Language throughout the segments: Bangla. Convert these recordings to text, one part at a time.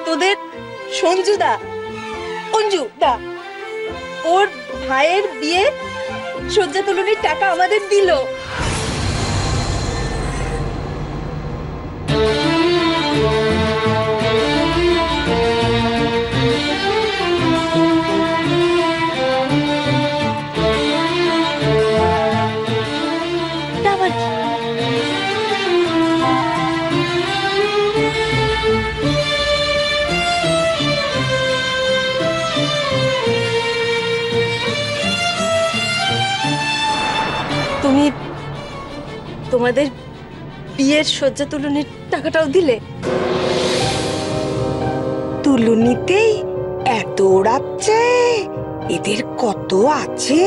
তোদের সঞ্জুদা অঞ্জুদা ওর ভাইয়ের বিয়ে শয্যা তুলনির টাকা আমাদের দিল। তুমি তোমাদের বিয়ের শয্যা তুলনির টাকাটাও দিলে? তুলনিতেই এত ওড়াচ্ছে, এদের কত আছে।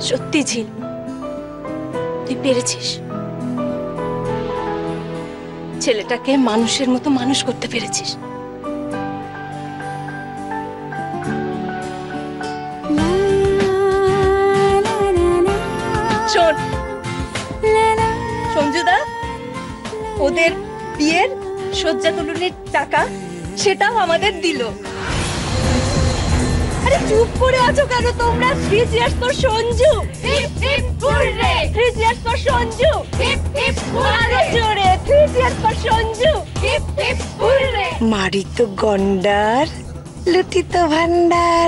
সত্যি ঝিল, তুই পেরেছিস। ছেলেটাকে মানুষের মতো মানুষ করতে পেরেছিস। শোন সঞ্জুদা, ওদের বিয়ের শয্যা তুলনির টাকা সেটাও আমাদের দিল। আরে চুপ করে আছো কেন তোমরা? 3 cheers for Sanju. Hip hip hooray. 3 cheers for Sanju. Hip hip hooray. জোরে 3 cheers for Sanju. Hip hip hooray. মারি তো গন্ডার, লুটি তো ভান্ডার।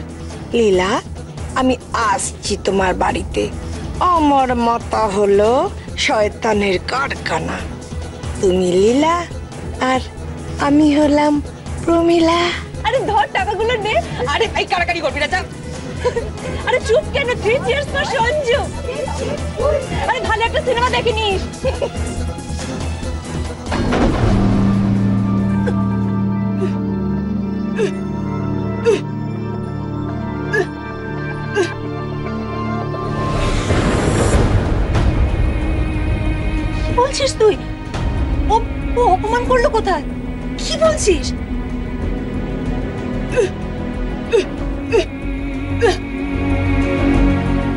লীলা, আমি আসছি তোমার বাড়িতে। আমার মাথা হলো শয়তানের কারখানা। তুমি লীলা আর আমি হলাম প্রমিলা। আরে ধর টাকাগুলো নে। আরে ভাই কাড়াকাড়ি করবি না, যা। আরে চুপ কেন? 3 cheers ফর সঞ্জু। আরে ভালো একটা সিনেমা দেখে নিস। বলছিস তুই? ও অপমান করলো কোথায়? কি বলছিস?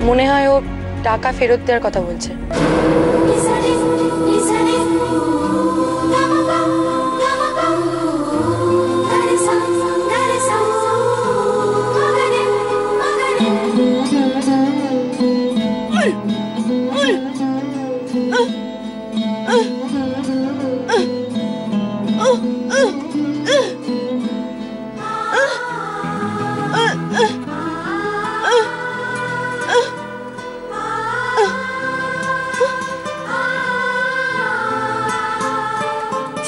মনে হয় ও টাকা ফেরত দেওয়ার কথা বলছে।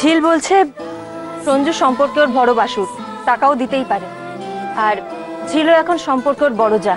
ঝিল বলছে সঞ্জু সম্পর্কে ওর বড় বাসুর, টাকাও দিতেই পারে। আর ঝিলও এখন সম্পর্কে ওর বড় যা।